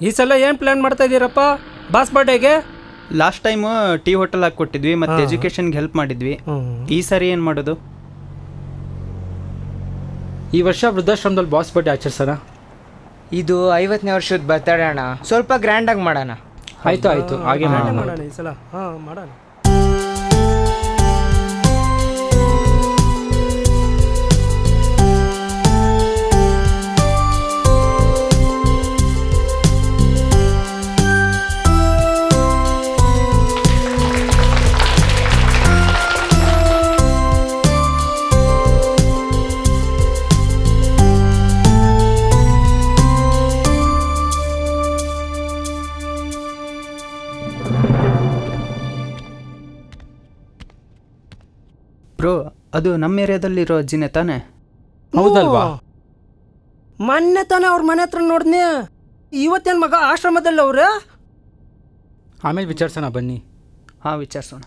ಈ ಸಲ ಏನು ಪ್ಲ್ಯಾನ್ ಮಾಡ್ತಾ ಇದ್ದೀರಪ್ಪ ಬಾಸ್ ಬರ್ಡೇಗೆ? ಲಾಸ್ಟ್ ಟೈಮು ಟೀ ಹೋಟೆಲ್ ಹಾಕಿ ಕೊಟ್ಟಿದ್ವಿ ಮತ್ತು ಎಜುಕೇಷನ್ಗೆ ಹೆಲ್ಪ್ ಮಾಡಿದ್ವಿ. ಈ ಸಾರಿ ಏನು ಮಾಡೋದು? ಈ ವರ್ಷ ವೃದ್ಧಾಶ್ರಮದಲ್ಲಿ ಬಾಸ್ ಬರ್ಡೇ ಆಚರಿಸೋಣ. ಇದು 50ನೇ ವರ್ಷದ ಬರ್ತಡೇ ಅಣ್ಣ, ಸ್ವಲ್ಪ ಗ್ರ್ಯಾಂಡಾಗಿ ಮಾಡೋಣ. ಆಯಿತು ಹಾಗೆ ಮಾಡೋಣ ಈ ಸಲ. ಮಾಡೋಣ. ಬ್ರೋ, ಅದು ನಮ್ಮ ಏರಿಯಾದಲ್ಲಿರೋ ಅಜ್ಜಿನೇ ತಾನೇ? ಹೌದಲ್ವಾ? ಮೊನ್ನೆ ತಾನೇ ಅವ್ರ ಮನೆ ಹತ್ರ ನೋಡಿದ್ನಿ. ಇವತ್ತೇನು ಮಗ ಆಶ್ರಮದಲ್ಲಿ ಅವ್ರೆ? ಆಮೇಲೆ ವಿಚಾರಿಸೋಣ ಬನ್ನಿ. ಹಾಂ, ವಿಚಾರಿಸೋಣ.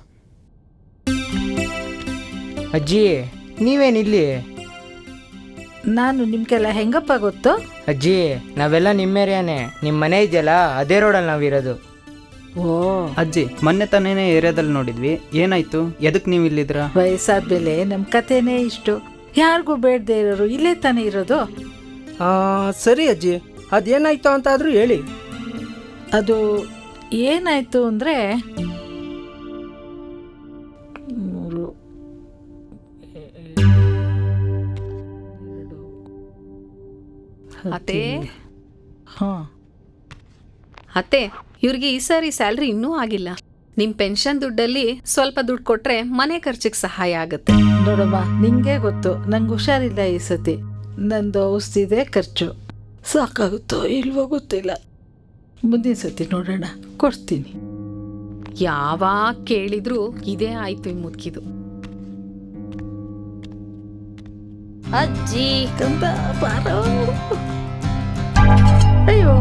ಅಜ್ಜಿ, ನೀವೇನಿಲ್ಲಿ? ನಾನು ನಿಮ್ಗೆಲ್ಲ ಹೆಂಗಪ್ಪ ಗೊತ್ತು? ಅಜ್ಜಿ, ನಾವೆಲ್ಲ ನಿಮ್ಮ ಏರಿಯಾನೇ. ನಿಮ್ಮ ಮನೆ ಇದೆಯಲ್ಲ, ಅದೇ ರೋಡಲ್ಲಿ ನಾವಿರೋದು. ಓ, ಅಜ್ಜಿ, ಮೊನ್ನೆ ತಾನೇ ಏರಿಯಾದಲ್ಲಿ ನೋಡಿದ್ವಿ. ಏನಾಯ್ತು? ಎದಕ್ಕೆ ನೀವು ಇಲ್ಲಿದ್ರ? ವಯಸ್ಸಾದ್ಮೇಲೆ ನಮ್ಮ ಕಥೆನೇ ಇಷ್ಟು. ಯಾರಿಗೂ ಬೇಡದೆ ಇರೋರು ಇಲ್ಲೇ ತಾನೇ ಇರೋದು. ಸರಿ ಅಜ್ಜಿ, ಅದೇನಾಯ್ತು ಅಂತಾದರೂ ಹೇಳಿ. ಅದು ಏನಾಯ್ತು ಅಂದರೆ, ಅತ್ತೆ ಹಾಂ ಅತ್ತೆ, ಇವ್ರಿಗೆ ಈ ಸಾರಿ ಸ್ಯಾಲ್ರಿ ಇನ್ನೂ ಆಗಿಲ್ಲ. ನಿಮ್ಮ ಪೆನ್ಷನ್ ದುಡ್ಡಲ್ಲಿ ಸ್ವಲ್ಪ ದುಡ್ಡು ಕೊಟ್ರೆ ಮನೆ ಖರ್ಚಿಗೆ ಸಹಾಯ ಆಗುತ್ತೆ. ನೋಡಮ್ಮ, ನಿಂಗೆ ಗೊತ್ತು ನಂಗೆ ಹುಷಾರಿಲ್ಲ ಈ ಸತಿ. ನಂದು ಔಷಧಿದೆ ಖರ್ಚು. ಸಾಕಾಗುತ್ತೋ ಇಲ್ವೋ ಗೊತ್ತಿಲ್ಲ. ಮುಂದಿನ ಸತಿ ನೋಡೋಣ, ಕೊಡ್ತೀನಿ. ಯಾವಾಗ ಕೇಳಿದ್ರು ಇದೇ ಆಯ್ತು ಈ ಮುದುಕಿದು. ಅಜ್ಜಿ ಕಂದ ಬಾರೋ. ಅಯ್ಯೋ,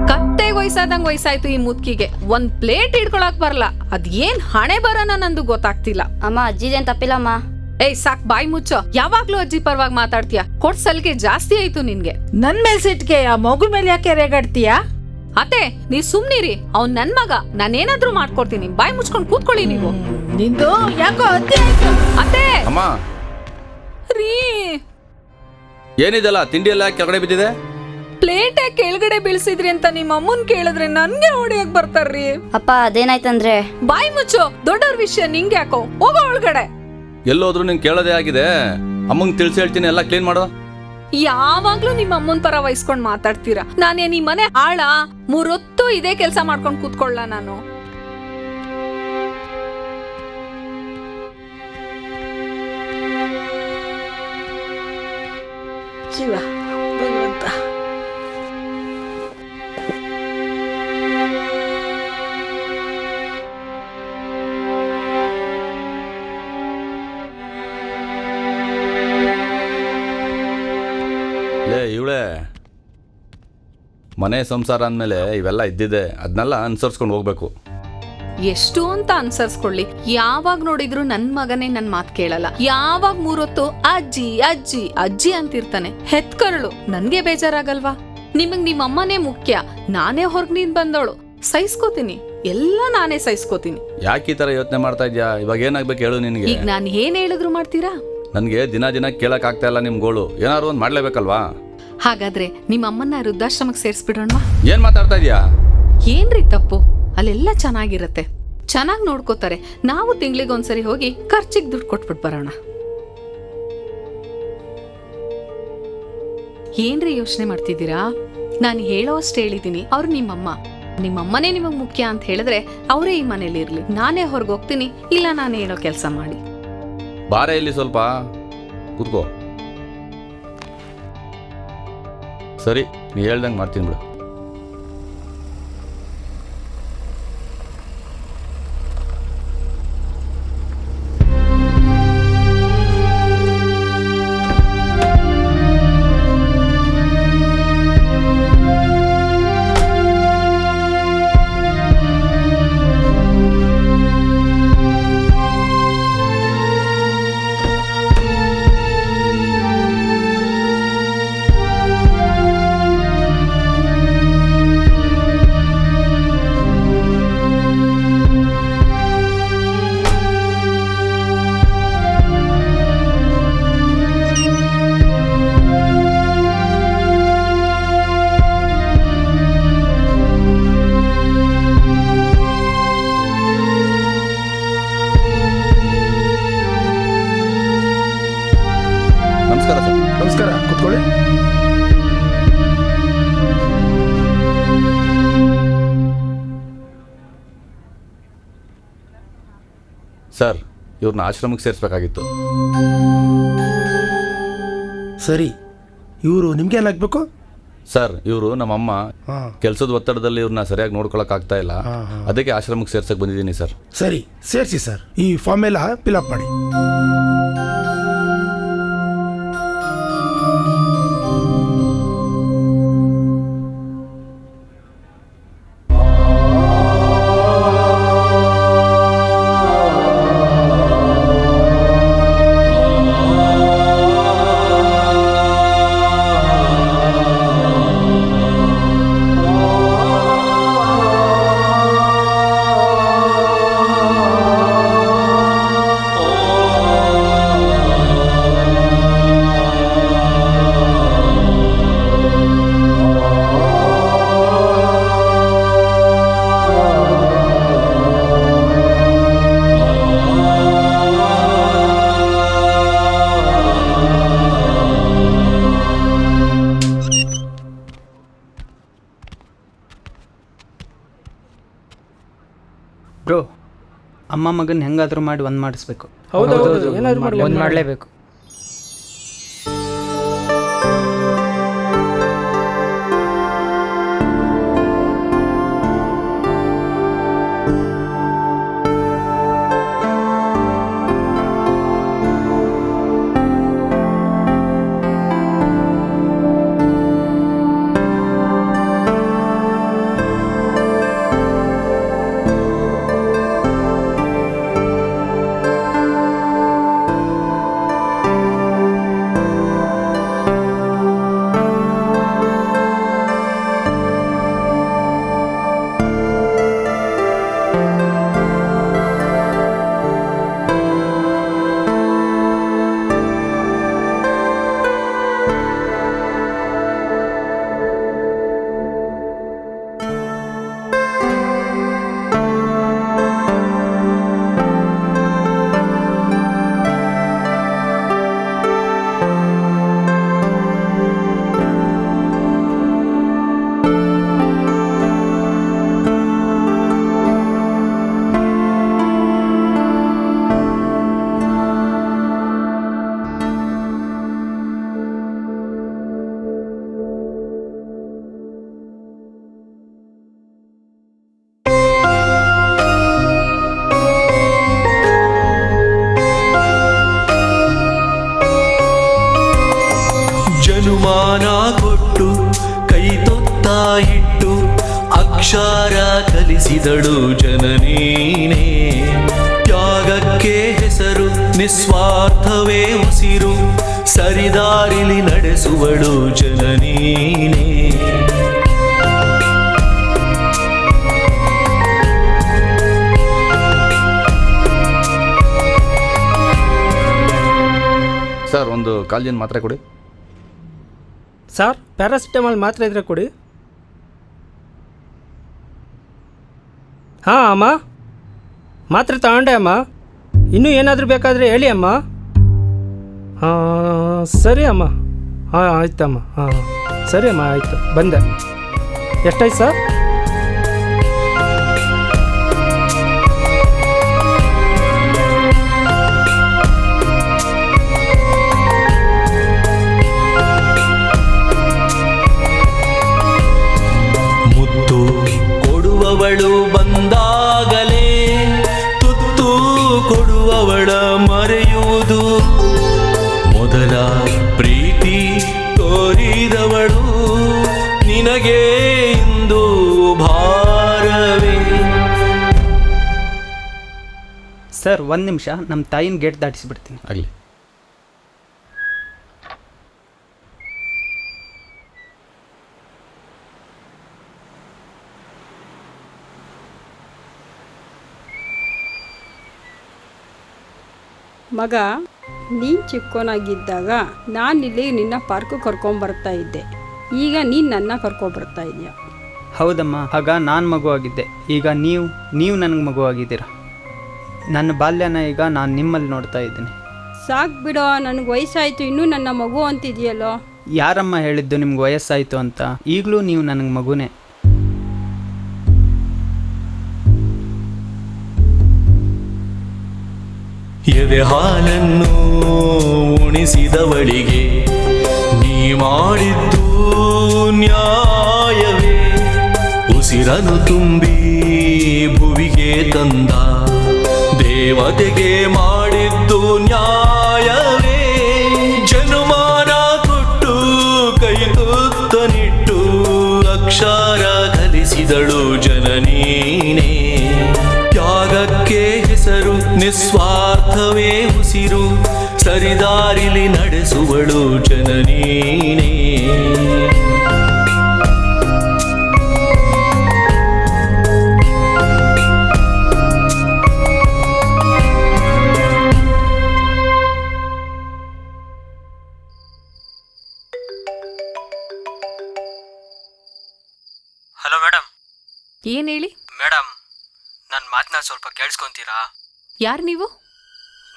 ಕತ್ತೆಗೆ ವಯಸ್ಸಾದಂಗೆ ವಯಸ್ಸಾಯ್ತು ಈ ಮುದುಕಿಗೆ. ಒಂದ್ ಪ್ಲೇಟ್ ಹಿಡ್ಕೊಳಕ್ ಬರಲ್ಲ. ಅದೇನ್ ಹಣೆ ಬರೋಣ ನಂದು ಗೊತ್ತಾಗ್ತಿಲ್ಲ. ಅಮ್ಮ, ಅಜ್ಜಿದೇನ್ ತಪ್ಪಿಲ್ಲಮ್ಮ. ಏಯ್ ಸಾಕ್, ಬಾಯಿ ಮುಚ್ಚೋ. ಯಾವಾಗ್ಲೂ ಅಜ್ಜಿ ಪರವಾಗಿ ಮಾತಾಡ್ತೀಯ. ಕೊಡ್ ಸಲಿಗೆ ಜಾಸ್ತಿ ಆಯ್ತು ನಿನ್ಗೆ. ನನ್ ಮೇಲ್ ಸಿಟ್ಗೆ ಆ ಮಗು ಮೇಲೆ ಯಾಕೆ ರೇಗಾಡ್ತೀಯಾ? ಅತ್ತೆ, ನೀವ್ ಸುಮ್ನಿರಿ. ಅವ್ನ್ ನನ್ ಮಗ, ನಾನೇನಾದ್ರೂ ಮಾಡ್ಕೊಡ್ತೀನಿ. ಬಾಯಿ ಮುಚ್ಕೊಂಡ್ ಕೂತ್ಕೊಳ್ಳಿ ನೀವು. ನಿಂದು ಯಾಕೋ ಅತಿ ಆಯ್ತು. ಅತ್ತೆ ಅಮ್ಮ, ರೀ, ಏನಿದೆಲ್ಲ ತಿಂಡಿ ಎಲ್ಲ ಕೆಳಗಡೆ ಬಿದ್ದಿದೆ? ಪ್ಲೇಟ್ ಕೆಳಗಡೆ ಬೀಳ್ಸಿದ್ರಿ ಅಂತ ನಿಮ್ಮ ಅಮ್ಮನ್ ಕೇಳಿದ್ರೆ ನನ್ಗೆ ಹೊಡಿಯಕ್ ಬರ್ತಾರ್ರಿ. ಅಪ್ಪ, ಅದೇನಾಯ್ತಂದ್ರೆ ಬಾಯಿ ಮುಚ್ಚೋ. ದೊಡ್ಡವ್ರ ವಿಷಯ ನಿಂಗೆ ಯಾಕೋ? ಹೋಗೋ ಒಳಗಡೆ. ಎಲ್ಲೋದ್ರು ನಿಂಗೆ ಕೇಳೋದೇ ಆಗಿದೆ. ಅಮ್ಮಂಗೆ ತಿಳಿಸಿ ಹೇಳ್ತೀನಿ, ಎಲ್ಲ ಕ್ಲೀನ್ ಮಾಡು. ಯಾವಾಗ್ಲೂ ನಿಮ್ಮ ಅಮ್ಮನ್ ಪರ ವಹಿಸ್ಕೊಂಡ್ ಮಾತಾಡ್ತೀರಾ. ನಾನೇನ್ ಈ ಮನೆ ಆಳ? 3 ಹೊತ್ತು ಇದೇ ಕೆಲ್ಸ ಮಾಡ್ಕೊಂಡ್ ಕೂತ್ಕೊಳ್ಳ ನಾನು? ಶಿವ ಭಗವಂತ. ಲೇ ಇವಳೆ, ಮನೆ ಸಂಸಾರ ಅಂದಮೇಲೆ ಇವೆಲ್ಲ ಇದ್ದಿದೆ. ಅದನ್ನೆಲ್ಲ ಅನುಸರಿಸ್ಕೊಂಡು ಹೋಗ್ಬೇಕು. ಎಷ್ಟು ಅಂತ ಅನ್ಸರ್ಸ್ಕೊಳ್ಳಿ. ಯಾವಾಗ ನೋಡಿದ್ರು ನನ್ ಮಗನೇ ನನ್ ಮಾತ್ ಕೇಳಲ್ಲ. ಯಾವಾಗ 3 ಹೊತ್ತು ಅಜ್ಜಿ ಅಜ್ಜಿ ಅಜ್ಜಿ ಅಂತಿರ್ತಾನೆ. ಹೆತ್ಕರಳು. ನನ್ಗೆ ಬೇಜಾರಾಗಲ್ವಾ? ನಿಮಗ್ ನಿಮ್ಮ ಅಮ್ಮನೇ ಮುಖ್ಯ. ನಾನೇ ಹೊರಗ್ನಿಂದ ಬಂದವಳು. ಸಹಿಸ್ಕೋತೀನಿ, ಎಲ್ಲ ನಾನೇ ಸಹಿಸ್ಕೋತೀನಿ. ಯಾಕೆ ಈ ಥರ ಯೋಚನೆ ಮಾಡ್ತಾ ಇದ್ಯಾ? ಇವಾಗ ಏನಾಗ್ಬೇಕು ಹೇಳು ನಿನಗೆ? ಈಗ ನಾನು ಏನ್ ಹೇಳಿದ್ರು ಮಾಡ್ತೀರಾ? ನನಗೆ ದಿನ ಕೇಳಕ್ ಆಗ್ತಾ ಇಲ್ಲ ನಿಮ್ಮ ಗೋಳು. ಏನಾದ್ರು ಒಂದು ಮಾಡ್ಲೇಬೇಕಲ್ವಾ? ಹಾಗಾದ್ರೆ ನಿಮ್ಮ ಅಮ್ಮನ್ನ ವೃದ್ಧಾಶ್ರಮಕ್ಕೆ ಸೇರಿಸ್ಬಿಡೋಣವಾ? ಏನ್ ಮಾತಾಡ್ತಾ ಇದ್ಯಾ? ಏನ್ರಿ ತಪ್ಪು? ಅಲ್ಲೆಲ್ಲ ಚೆನ್ನಾಗಿರತ್ತೆ, ಚೆನ್ನಾಗಿ ನೋಡ್ಕೋತಾರೆ. ನಾವು ತಿಂಗಳಿಗೊಂದ್ಸರಿ ಹೋಗಿ ಖರ್ಚಿಗೆ ದುಡ್ಡು ಕೊಟ್ಬಿಟ್ಟು ಬರೋಣ. ಏನ್ರಿ ಯೋಚನೆ ಮಾಡ್ತಿದ್ದೀರಾ? ನಾನು ಹೇಳೋ ಅಷ್ಟು ಹೇಳಿದ್ದೀನಿ. ಅವ್ರು ನಿಮ್ಮಮ್ಮನೇ ನಿಮಗ್ ಮುಖ್ಯ ಅಂತ ಹೇಳಿದ್ರೆ ಅವರೇ ಈ ಮನೇಲಿ ಇರ್ಲಿ. ನಾನೇ ಹೊರಗೋಗ್ತೀನಿ, ಇಲ್ಲ ನಾನೇ ಏನೋ ಕೆಲಸ ಮಾಡಿ. ಬಾರೆ ಇಲ್ಲಿ ಸ್ವಲ್ಪ ಕೂತ್ಕೋ. ಸರಿ, ನೀ ಹೇಳ್ದಂಗೆ ಮಾಡ್ತೀನಿ ಬಿಡು. ಸರ್ ಇವ್ರನ್ನ ಆಶ್ರಮಕ್ಕೆ ಸೇರಿಸ್ಬೇಕಾಗಿತ್ತು. ಸರಿ, ಇವರು ನಿಮ್ಗೇನಾಗಬೇಕು? ಸರ್ ಇವರು ನಮ್ಮಮ್ಮ ಹಾಂ, ಕೆಲಸದ ಒತ್ತಡದಲ್ಲಿ ಇವ್ರನ್ನ ಸರಿಯಾಗಿ ನೋಡ್ಕೊಳಕ್ ಆಗ್ತಾ ಇಲ್ಲ. ಅದಕ್ಕೆ ಆಶ್ರಮಕ್ಕೆ ಸೇರ್ಸಕ್ ಬಂದಿದ್ದೀನಿ ಸರ್. ಸರಿ ಸೇರಿಸಿ ಸರ್. ಈ ಫಾರ್ಮ್ ಎಲ್ಲ ಫಿಲಪ್ ಮಾಡಿ. ಬ್ರೋ, ಅಮ್ಮ ಮಗನ ಹೆಂಗಾದರೂ ಮಾಡಿ ಒಂದು ಮಾಡಿಸ್ಬೇಕು. ಹೌದೌದು, ಏನಾದ್ರು ಒಂದು ಮಾಡಲೇಬೇಕು. ಜನುಮಾನ ಕೊಟ್ಟು ಕೈ ತೊತ್ತ ಇಟ್ಟು ಅಕ್ಷರ ಕಲಿಸಿದಳು ಜನನೀನೇ. ತ್ಯಾಗಕ್ಕೆ ಹೆಸರು, ನಿಸ್ವಾರ್ಥವೇ ಉಸಿರು, ಸರಿದಾರಿಲಿ ನಡೆಸುವಳು ಜನನೀನೇ. ಸರ್ ಒಂದು ಕಾಲ್ಜಿನ ಮಾತ್ರೆ ಕೊಡಿ. ಸರ್ ಪ್ಯಾರಾಸಿಟಮಾಲ್ ಮಾತ್ರೆ ಇದ್ರೆ ಕೊಡಿ. ಹಾಂ ಅಮ್ಮ, ಮಾತ್ರೆ ತಗೊಂಡೆ ಅಮ್ಮ. ಇನ್ನೂ ಏನಾದರೂ ಬೇಕಾದರೆ ಹೇಳಿ ಅಮ್ಮ. ಹಾಂ ಸರಿ ಅಮ್ಮ. ಹಾಂ ಆಯ್ತಮ್ಮ. ಹಾಂ ಸರಿ ಅಮ್ಮ, ಆಯಿತು, ಬಂದೆ. ಎಷ್ಟಾಯ್ತು ಸರ್? ಮುತ್ತು ಕೊಡುವವಳು ಬಂದಾಗಲೇ ತುತ್ತು ಕೊಡುವವಳ ಮರೆಯುವುದು. ಮೊದಲ ಪ್ರೀತಿ ತೋರಿದವಳು ನಿನಗೆ ಇಂದು ಭಾರವೇ. ಸರ್, ಒಂದು ನಿಮಿಷ, ನಮ್ಮ ತಾಯಿನ ಗೇಟ್ ದಾಟಿಸಿಬಿಡ್ತೀನಿ. ಆಗಲಿ. ಮಗ, ನೀನು ಚಿಕ್ಕವನಾಗಿದ್ದಾಗ ನಾನಿಲ್ಲಿ ನಿನ್ನ ಪಾರ್ಕು ಕರ್ಕೊಂಬರ್ತಾ ಇದ್ದೆ. ಈಗ ನೀನು ನನ್ನ ಕರ್ಕೊಂಬರ್ತಾ ಇದೆಯಾ? ಹೌದಮ್ಮ, ಆಗ ನಾನು ಮಗು ಆಗಿದ್ದೆ. ಈಗ ನೀವು ನನಗೆ ಮಗು ಆಗಿದ್ದೀರಾ. ನನ್ನ ಬಾಲ್ಯನ ಈಗ ನಾನು ನಿಮ್ಮಲ್ಲಿ ನೋಡ್ತಾ ಇದ್ದೀನಿ. ಸಾಕು ಬಿಡೋ, ನನಗೆ ವಯಸ್ಸಾಯಿತು, ಇನ್ನೂ ನನ್ನ ಮಗು ಅಂತಿದೆಯಲ್ಲೋ. ಯಾರಮ್ಮ ಹೇಳಿದ್ದು ನಿಮ್ಗೆ ವಯಸ್ಸಾಯಿತು ಅಂತ? ಈಗಲೂ ನೀವು ನನಗೆ ಮಗುನೇ. ಎದೆ ಹಾಲನ್ನು ಉಣಿಸಿದವಳಿಗೆ ನೀ ಮಾಡಿದ್ದು ನ್ಯಾಯವೇ? ಉಸಿರನು ತುಂಬಿ ಭುವಿಗೆ ತಂದ ದೇವತೆಗೆ ಮಾಡಿದ್ದು ನ್ಯಾಯವೇ? ಜನುಮಾನ ಕೊಟ್ಟು ಕೈ ತುತ್ತನಿಟ್ಟು ಅಕ್ಷರ ಕಲಿಸಿದಳು ಜನನೀನೇ. ತ್ಯಾಗಕ್ಕೆ ಹೆಸರು, ನಿಸ್ವಾರ್ಥವೇ ಉಸಿರು, ಸರಿದಾರಿಲಿ ನಡೆಸುವಳು ಜನನೀನೇ. Hello madam. ಏನ್ ಹೇಳಿ? ಮೇಡಮ್, ನನ್ನ ಮಾತನ್ನ ಸ್ವಲ್ಪ ಕೇಳಿಸ್ಕೊಂತೀರಾ? ಯಾರು ನೀವು?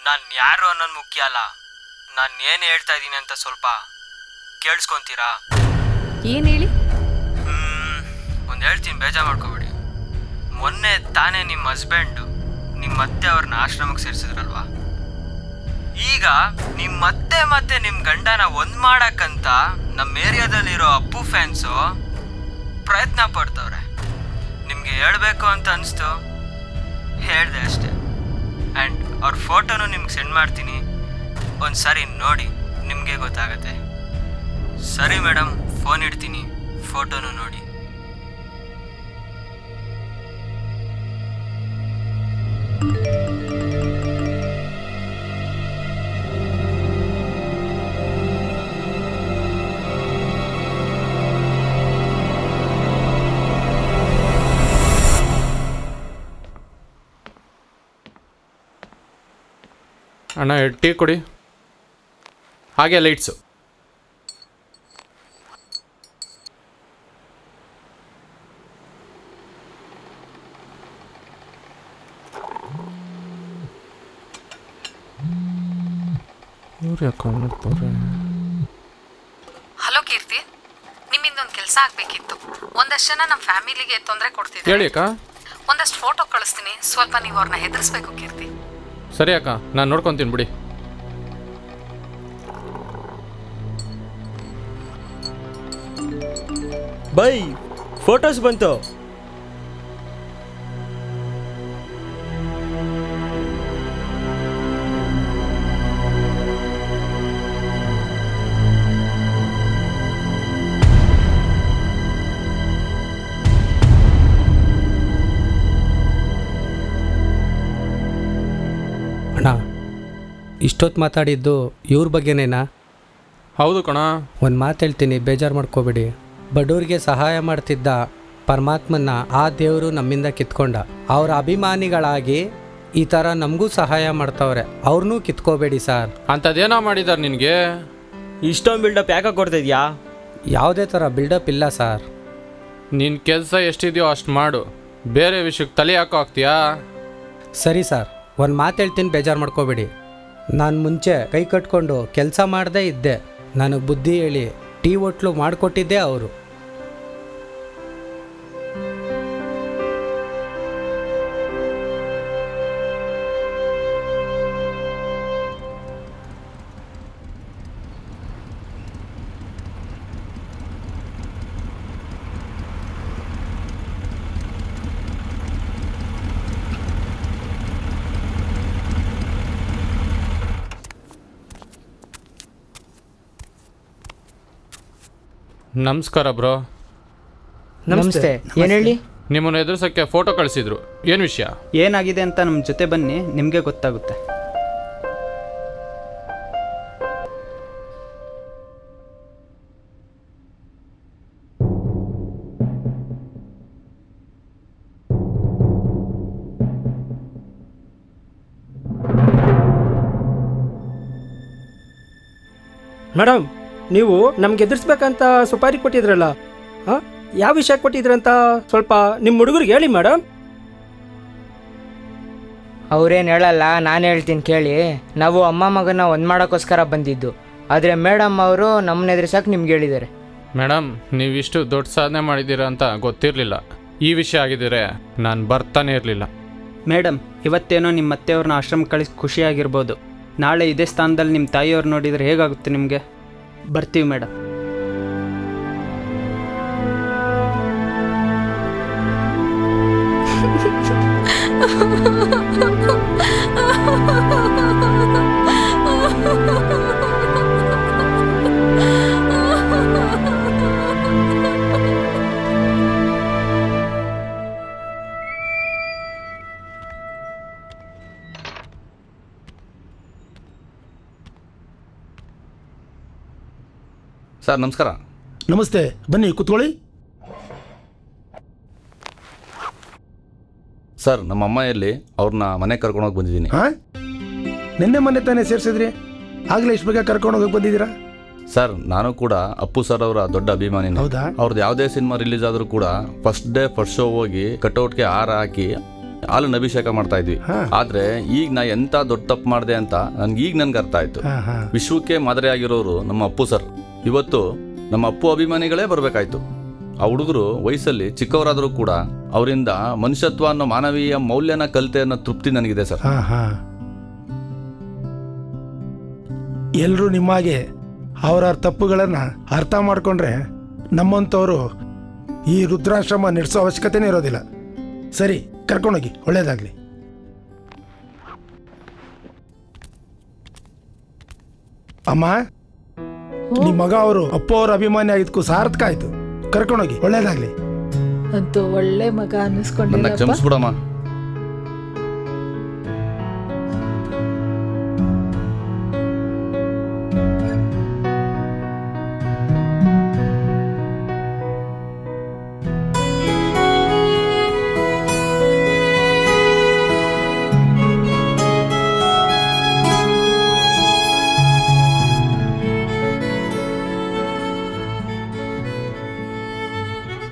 ನಾನು ಯಾರು ಅನ್ನೋದು ಮುಖ್ಯ ಅಲ್ಲ, ನಾನು ಏನು ಹೇಳ್ತಾ ಇದ್ದೀನಿ ಅಂತ ಸ್ವಲ್ಪ ಕೇಳಿಸ್ಕೊಂತೀರಾ? ಏನ್ ಹೇಳಿ? ಒಂದು ಹೇಳ್ತೀನಿ, ಬೇಜಾರು ಮಾಡ್ಕೋಬೇಡಿ. ಮೊನ್ನೆ ತಾನೇ ನಿಮ್ಮ ಹಸ್ಬೆಂಡು ನಿಮ್ಮ ಮತ್ತೆ ಅವ್ರನ್ನ ಆಶ್ರಮಕ್ಕೆ ಸೇರಿಸಿದ್ರಲ್ವಾ? ಈಗ ನಿಮ್ಮ ಮತ್ತೆ ನಿಮ್ಮ ಗಂಡನ ಒಂದು ಮಾಡೋಕ್ಕಂತ ನಮ್ಮ ಏರಿಯಾದಲ್ಲಿರೋ ಅಪ್ಪು ಫ್ಯಾನ್ಸು ಪ್ರಯತ್ನ ಪಡ್ತವ್ರೆ. ನಿಮಗೆ ಹೇಳಬೇಕು ಅಂತ ಅನಿಸ್ತು, ಹೇಳಿದೆ ಅಷ್ಟೇ. ಆ್ಯಂಡ್ ಅವ್ರ ಫೋಟೋನು ನಿಮ್ಗೆ ಸೆಂಡ್ ಮಾಡ್ತೀನಿ, ಒಂದು ಸಾರಿ ನೋಡಿ, ನಿಮಗೆ ಗೊತ್ತಾಗತ್ತೆ. ಸರಿ ಮೇಡಮ್, ಫೋನ್ ಇಡ್ತೀನಿ, ಫೋಟೋನು ನೋಡಿ. ಅಣ್ಣ 2 ಟೀ ಕೊಡಿ, ಹಾಗೆ ಲೈಟ್ಸು. ಹಲೋ ಕೀರ್ತಿ, ನಿಮ್ಮಿಂದೊಂದು ಕೆಲಸ ಆಗ್ಬೇಕಿತ್ತು. ಒಂದಷ್ಟು ಜನ ನಮ್ಮ ಫ್ಯಾಮಿಲಿಗೆ ತೊಂದರೆ ಕೊಡ್ತಿದ್ದಾರೆ. ಹೇಳಿ ಅಕ್ಕ. ಒಂದಷ್ಟು ಫೋಟೋ ಕಳಿಸ್ತೀನಿ, ಸ್ವಲ್ಪ ನೀವು ಅವ್ರನ್ನ ಹೆದರ್ಸ್ಬೇಕು ಕೀರ್ತಿ. ಸರಿ ಅಕ್ಕ, ನಾನು ನೋಡ್ಕೊತೀನಿ ಬಿಡಿ. ಬೈ, ಫೋಟೋಸ್ ಬಂತು. ಅಣ್ಣ, ಇಷ್ಟೊತ್ತು ಮಾತಾಡಿದ್ದು ಇವ್ರ ಬಗ್ಗೆನೇನಾ? ಹೌದು ಕಣ. ಒಂದು ಮಾತು ಹೇಳ್ತೀನಿ, ಬೇಜಾರು ಮಾಡ್ಕೋಬೇಡಿ. ಬಡವ್ರಿಗೆ ಸಹಾಯ ಮಾಡ್ತಿದ್ದ ಪರಮಾತ್ಮನ ಆ ದೇವರು ನಮ್ಮಿಂದ ಕಿತ್ಕೊಂಡ. ಅವ್ರ ಅಭಿಮಾನಿಗಳಾಗಿ ಈ ಥರ ನಮಗೂ ಸಹಾಯ ಮಾಡ್ತಾವ್ರೆ, ಅವ್ರನ್ನೂ ಕಿತ್ಕೋಬೇಡಿ ಸರ್. ಅಂಥದ್ದೇನೋ ಮಾಡಿದ್ದಾರೆ ನಿನಗೆ? ಇಷ್ಟೊಂದು ಬಿಲ್ಡಪ್ ಯಾಕೆ ಕೊಡ್ತಿದ್ಯಾ? ಯಾವುದೇ ಥರ ಬಿಲ್ಡಪ್ ಇಲ್ಲ ಸರ್. ನಿನ್ನ ಕೆಲಸ ಎಷ್ಟಿದೆಯೋ ಅಷ್ಟು ಮಾಡು, ಬೇರೆ ವಿಷಯಕ್ಕೆ ತಲೆ ಹಾಕೋ ಆಗ್ತೀಯಾ? ಸರಿ ಸರ್, ಒಂದು ಮಾತು ಹೇಳ್ತೀನಿ, ಬೇಜಾರು ಮಾಡ್ಕೋಬೇಡಿ. ನಾನು ಮುಂಚೆ ಕೈ ಕಟ್ಕೊಂಡು ಕೆಲಸ ಮಾಡದೇ ಇದ್ದೆ. ನನಗೆ ಬುದ್ಧಿ ಹೇಳಿ ಟೀ ಹೋಟ್ಲು ಮಾಡಿಕೊಟ್ಟಿದ್ದೆ ಅವರು. ನಮಸ್ಕಾರ ಬ್ರೋ. ನಮಸ್ತೆ. ಏನು ಹೇಳಿ? ನಿಮ್ಮನ್ನು ಎದುರಿಸೋಕ್ಕೆ ಫೋಟೋ ಕಳಿಸಿದ್ರು, ಏನು ವಿಷಯ? ಏನಾಗಿದೆ ಅಂತ ನಮ್ಮ ಜೊತೆ ಬನ್ನಿ, ನಿಮಗೆ ಗೊತ್ತಾಗುತ್ತೆ. ಮೇಡಮ್, ನೀವು ನಮ್ಗೆ ಎದುರಿಸ್ಬೇಕಂತ ಸುಪಾರಿ ಕೊಟ್ಟಿದ್ರಲ್ಲ, ಹಾಂ, ಯಾವ ವಿಷಯ ಕೊಟ್ಟಿದ್ರಂತ ಸ್ವಲ್ಪ ನಿಮ್ಮ ಹುಡುಗರಿಗೆ ಹೇಳಿ ಮೇಡಮ್. ಅವ್ರೇನು ಹೇಳಲ್ಲ, ನಾನು ಹೇಳ್ತೀನಿ ಕೇಳಿ. ನಾವು ಅಮ್ಮ ಮಗನ ಒಂದು ಮಾಡೋಕ್ಕೋಸ್ಕರ ಬಂದಿದ್ದು, ಆದರೆ ಮೇಡಮ್ ಅವರು ನಮ್ಮನ್ನ ಎದುರಿಸೋಕೆ ನಿಮ್ಗೆ ಹೇಳಿದ್ದಾರೆ. ಮೇಡಮ್, ನೀವಿಷ್ಟು ದೊಡ್ಡ ಸಾಧನೆ ಮಾಡಿದ್ದೀರಾ ಅಂತ ಗೊತ್ತಿರಲಿಲ್ಲ. ಈ ವಿಷಯ ಆಗಿದ್ದರೆ ನಾನು ಬರ್ತಾನೆ ಇರಲಿಲ್ಲ. ಮೇಡಮ್, ಇವತ್ತೇನೋ ನಿಮ್ಮ ಅತ್ತೆಯವ್ರನ್ನ ಆಶ್ರಮ ಕಳಿಸಿ ಖುಷಿಯಾಗಿರ್ಬೋದು. ನಾಳೆ ಇದೇ ಸ್ಥಾನದಲ್ಲಿ ನಿಮ್ಮ ತಾಯಿಯವ್ರು ನೋಡಿದರೆ ಹೇಗಾಗುತ್ತೆ ನಿಮಗೆ? ಬರ್ತೀವಿ ಮೇಡಮ್. ಸರ್ ನಮಸ್ಕಾರ. ನಮಸ್ತೆ, ಬನ್ನಿ ಕೂತ್ಕೊಳ್ಳಿ. ಸರ್ ನಮ್ಮ ಅಮ್ಮ ಎಲ್ಲಿ? ಅವ್ರನ್ನ ಮನೆಗೆ ಕರ್ಕೊಂಡೋಗಿ ಬಂದಿದ್ದೀನಿ. ಹಾಂ, ನಿನ್ನೆ ಮೊನ್ನೆ ತಾನೇ ಸೇರಿಸಿದ್ರಿ, ಆಗಲೇ ಇಷ್ಟು ಬೇಗ ಕರ್ಕೊಂಡೋಗಕ್ಕೆ ಬಂದಿದ್ದೀರಾ? ಸರ್ ನಾನು ಕೂಡ ಅಪ್ಪು ಸರ್ ಅವರ ದೊಡ್ಡ ಅಭಿಮಾನಿ. ಹೌದಾ? ಅವ್ರದ್ದು ಯಾವುದೇ ಸಿನಿಮಾ ರಿಲೀಸ್ ಆದರೂ ಕೂಡ ಫಸ್ಟ್ ಡೇ ಫಸ್ಟ್ ಶೋ ಹೋಗಿ ಕಟೌಟ್ಗೆ ಹಾರ ಹಾಕಿ ಹಾಲನ್ನು ಅಭಿಷೇಕ ಮಾಡ್ತಾ ಇದ್ವಿ. ಆದ್ರೆ ಈಗ ನಾ ಎಂತ ದೊಡ್ಡ ತಪ್ಪು ಮಾಡಿದೆ ಅಂತ ನನ್ಗೆ ಅರ್ಥ ಆಯ್ತು. ವಿಶ್ವಕ್ಕೆ ಮಾದರಿ ಆಗಿರೋರು ನಮ್ಮ ಅಪ್ಪು ಸರ್. ಇವತ್ತು ನಮ್ಮ ಅಪ್ಪು ಅಭಿಮಾನಿಗಳೇ ಬರಬೇಕಾಯ್ತು. ಆ ಹುಡುಗರು ವಯಸ್ಸಲ್ಲಿ ಚಿಕ್ಕವರಾದರೂ ಕೂಡ ಅವರಿಂದ ಮನುಷ್ಯತ್ವ ಅನ್ನೋ ಮಾನವೀಯ ಮೌಲ್ಯನ ಕಲಿತೆ ಅನ್ನೋ ತೃಪ್ತಿ ನನಗಿದೆ ಸರ್. ಎಲ್ಲರೂ ನಿಮ್ಮಾಗೆ ಅವರ ತಪ್ಪುಗಳನ್ನು ಅರ್ಥ ಮಾಡಿಕೊಂಡ್ರೆ ನಮ್ಮಂಥವರು ಈ ರುದ್ರಾಶ್ರಮ ನಡೆಸೋ ಅವಶ್ಯಕತೆನೇ ಇರೋದಿಲ್ಲ. ಸರಿ, ಕರ್ಕೊಂಡೋಗಿ, ಒಳ್ಳೇದಾಗಲಿ. ಅಮ್ಮ, ನಿಮ್ಮ ಮಗ ಅವರು ಅಪ್ಪ ಅವರ ಅಭಿಮಾನಿ ಆಗಿದ್ಕು ಸಾರ್ಥಕ ಆಯ್ತು. ಕರ್ಕೊಂಡೋಗಿ, ಒಳ್ಳೇದಾಗ್ಲಿ. ಅಂತೂ ಒಳ್ಳೆ ಮಗ ನನ್ನ ಅನ್ನಿಸ್ಕೊಂಡಿಲ್ಲ. ಕ್ಷಮಿಸ್ಬಿಡಮ್ಮ.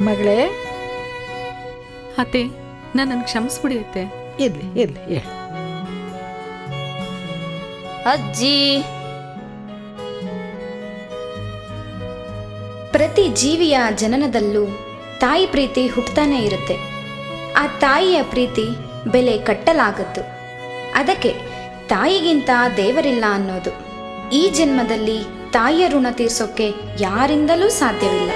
ಮಗಳೇ, ಅತ್ತೆ, ನನ್ನ ಕ್ಷಮಿಸ್ಬಿಡಿ ಅತ್ತೆ. ಇರ್ಲಿ ಇರ್ಲಿ, ಹೇಳಿ. ಅಜ್ಜಿ. ಪ್ರತಿ ಜೀವಿಯ ಜನನದಲ್ಲೂ ತಾಯಿ ಪ್ರೀತಿ ಹುಟ್ಟತಾನೆ ಇರುತ್ತೆ. ಆ ತಾಯಿಯ ಪ್ರೀತಿ ಬೆಲೆ ಕಟ್ಟಲಾಗದ್ದು. ಅದಕ್ಕೆ ತಾಯಿಗಿಂತ ದೇವರಿಲ್ಲ ಅನ್ನೋದು. ಈ ಜನ್ಮದಲ್ಲಿ ತಾಯಿಯ ಋಣ ತೀರ್ಸೋಕೆ ಯಾರಿಂದಲೂ ಸಾಧ್ಯವಿಲ್ಲ.